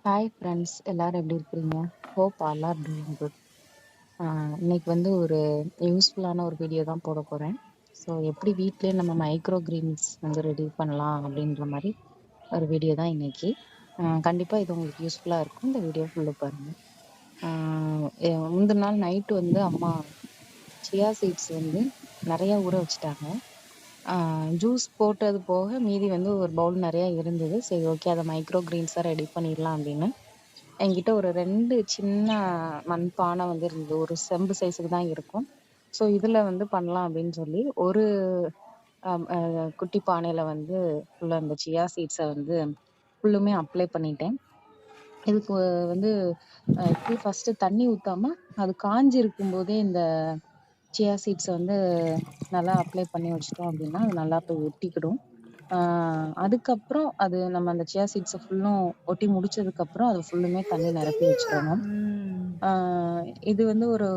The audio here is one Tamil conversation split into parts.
ஹாய் ஃப்ரெண்ட்ஸ், எல்லாரும் எப்படி இருக்கிறீங்க? Hope all are doing good. இன்னைக்கு வந்து ஒரு யூஸ்ஃபுல்லான ஒரு வீடியோ தான் போட போகிறேன். ஸோ எப்படி வீட்டிலே நம்ம மைக்ரோ கிரீன்ஸ் வந்து ரெடி பண்ணலாம் அப்படின்ற மாதிரி ஒரு வீடியோ தான் இன்னைக்கு. கண்டிப்பாக இது உங்களுக்கு யூஸ்ஃபுல்லாக இருக்கும். இந்த வீடியோ ஃபுல்லாக பாருங்கள். முந்தின நாள் நைட்டு வந்து அம்மா சியா சீட்ஸ் வந்து நிறையா ஊற வச்சுட்டாங்க. ஜூஸ் போட்டது போக மீதி வந்து ஒரு பவுல் நிறையா இருந்தது. சரி, ஓகே, அதை மைக்ரோ கிரீன்ஸாக ரெடி பண்ணிடலாம் அப்படின்னு என்கிட்ட ஒரு 2 சின்ன மண்பானை வந்து இருந்தது. ஒரு செம்பு சைஸுக்கு தான் இருக்கும். ஸோ இதுல வந்து பண்ணலாம் அப்படின்னு சொல்லி ஒரு குட்டி பானையில வந்து ஃபுல்லா அந்த சியா சீட்ஸ வந்து ஃபுல்லுமே அப்ளை பண்ணிட்டேன். இதுக்கு வந்து எப்படி ஃபர்ஸ்ட் தண்ணி ஊத்தாம அது காஞ்சு இருக்கும்போதே இந்த சியா சீட்ஸ வந்து நல்லா அப்ளை பண்ணி வச்சுட்டோம் அப்படின்னா அது நல்லா போய் ஒட்டிக்கிடும். அதுக்கப்புறம் அது நம்ம அந்த சியா சீட்ஸ ஃபுல்லும் ஒட்டி முடிச்சதுக்கு அப்புறம் அது ஃபுல்லுமே தண்ணி நிரப்பி வச்சிடணும். இது வந்து ஒரு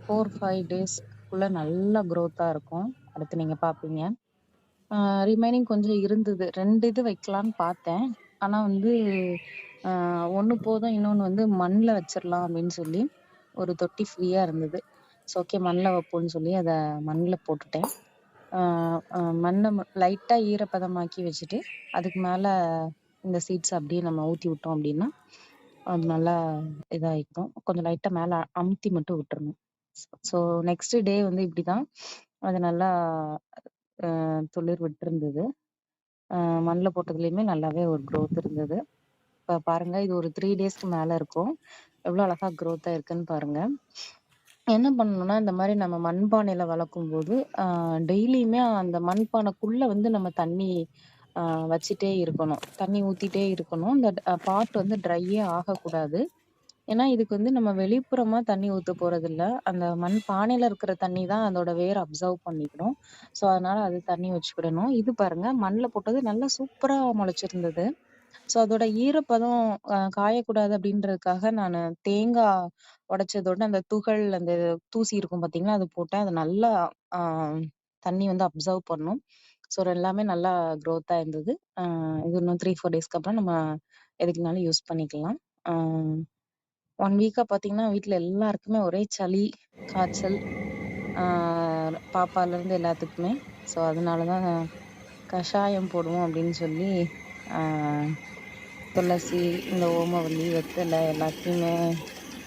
4, 5 டேஸ்க்குள்ள நல்ல குரோத்தா இருக்கும். அடுத்து நீங்க பாப்பீங்க. ரிமைனிங் கொஞ்சம் இருந்தது. 2 இது வைக்கலான்னு பார்த்தேன். ஆனா வந்து 1 போதும். இன்னொன்னு வந்து மண்ல வச்சிரலாம் அப்படின்னு சொல்லி ஒரு தொட்டி ஃப்ரீயா இருந்தது. ஸோ ஓகே, மண்ல வைப்போம்ன்னு சொல்லி அத மண்ல போட்டுட்டேன். மண்ண லைட்டா ஈரப்பதமாக்கி வச்சுட்டு அதுக்கு மேல இந்த சீட்ஸ் அப்படியே நம்ம ஊத்தி விட்டோம் அப்படின்னா அது நல்லா இதாயிக்கும். கொஞ்சம் லைட்டா மேல அமுத்தி மட்டும் விட்டுறணும். ஸோ நெக்ஸ்ட் டே வந்து இப்படிதான் அது நல்லா துளிர் விட்டுருந்தது. மண்ல போட்டதுலயுமே நல்லாவே ஒரு growth இருந்தது. இப்ப பாருங்க, இது ஒரு 3 டேஸ்க்கு மேல இருக்கும். எவ்வளவு அழகா growth இருக்குன்னு பாருங்க. என்ன பண்ணணும்னா, இந்த மாதிரி நம்ம மண்பானையில வளர்க்கும்போது டெய்லியுமே அந்த மண்பானைக்குள்ள வந்து நம்ம தண்ணி வச்சுட்டே இருக்கணும். தண்ணி ஊத்திட்டே இருக்கணும். இந்த பாட் வந்து ட்ரையே ஆகக்கூடாது. ஏன்னா இதுக்கு வந்து நம்ம வெளிப்புறமா தண்ணி ஊத்த போறதில்ல. அந்த மண் பானையில இருக்கிற தண்ணி தான் அதோட வேர் அப்சர்வ் பண்ணிக்கிடும். ஸோ அதனால அது தண்ணி வச்சுக்கிடணும். இது பாருங்க, மண்ல போட்டது நல்லா சூப்பரா முளைச்சிருந்தது. ஸோ அதோட ஈரப்பதம் காயக்கூடாது அப்படின்றதுக்காக நானு தேங்காய் உடைச்சதோட அந்த துகள், அந்த தூசி இருக்கும் பார்த்தீங்களா, அது போட்டேன். அது நல்லா ஆ தண்ணி வந்து அப்சர்வ் பண்ணும். ஸோ எல்லாமே நல்லா குரோத்தா இருந்தது. இது இன்னும் 3, 4 டேஸ்க்கு அப்புறம் நம்ம எதுக்குனாலும் யூஸ் பண்ணிக்கலாம். ஆ 1 வீக்கா பார்த்தீங்கன்னா, வீட்ல எல்லாருக்குமே ஒரே சளி, காய்ச்சல். ஆ பாப்பாலருந்து எல்லாத்துக்குமே. ஸோ அதனால தான் கஷாயம் போடுவோம் அப்படின்னு சொல்லி ஆ துளசி, இந்த ஓமவல்லி, வெத்தலை எல்லாத்தையுமே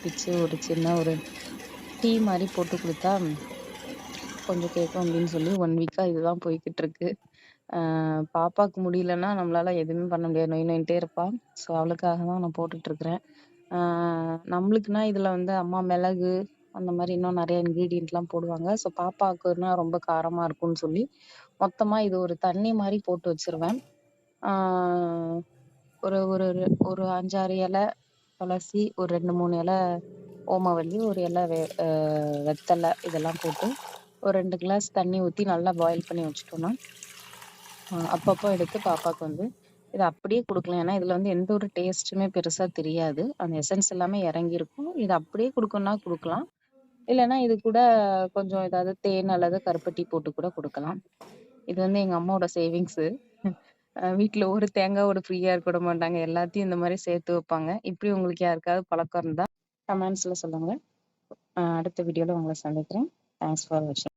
பிச்சு ஒரு சின்ன ஒரு டீ மாரி போட்டு குடுத்தா கொஞ்சம் கேட்கும் அப்படின்னு சொல்லி 1 வீக்கா இதுதான் போய்க்கிட்டு இருக்கு. பாப்பாக்கு முடியலன்னா நம்மளால எதுவுமே பண்ண முடியாது. நொய் நொயின்ட்டே இருப்பா. ஸோ அவளுக்காக தான் நான் போட்டுட்டு இருக்கிறேன். நம்மளுக்குன்னா இதுல வந்து அம்மா மிளகு அந்த மாதிரி இன்னும் நிறைய இன்கிரீடியன்ட்லாம் போடுவாங்க. ஸோ பாப்பாக்குன்னா ரொம்ப காரமா இருக்கும்னு சொல்லி மொத்தமா இது ஒரு தண்ணி மாதிரி போட்டு வச்சிருவேன். ஆஹ் ஒரு ஒரு ஒரு 5, 6 இலை துளசி, ஒரு 2, 3 இலை ஓமவல்லி, ஒரு இலை வெத்தலை, இதெல்லாம் போட்டு ஒரு 2 கிளாஸ் தண்ணி ஊத்தி நல்லா பாயில் பண்ணி வச்சுட்டோம்னா அப்பப்போ எடுத்து பாப்பாக்கு வந்து இதை அப்படியே கொடுக்கலாம். ஏன்னா இதுல வந்து எந்த ஒரு டேஸ்ட்டுமே பெருசா தெரியாது. அந்த எசன்ஸ் எல்லாமே இறங்கியிருக்கும். இது அப்படியே கொடுக்கணும்னா கொடுக்கலாம். இல்லைன்னா இது கூட கொஞ்சம் ஏதாவது தேன் அல்லது கருப்பட்டி போட்டு கூட கொடுக்கலாம். இது வந்து எங்க அம்மாவோட சேவிங்ஸு. வீட்டுல ஒரு தேங்காவோட ஃப்ரீயா இருக்க விட மாட்டாங்க. எல்லாத்தையும் இந்த மாதிரி சேர்த்து வைப்பாங்க. இப்படி உங்களுக்கு யாருக்காவது பழக்கம் இருந்தா கமெண்ட்ஸ்ல சொல்லுங்க. அடுத்த வீடியோல உங்களை சந்திக்கிறேன். தேங்க்ஸ் ஃபார் வாட்சிங்.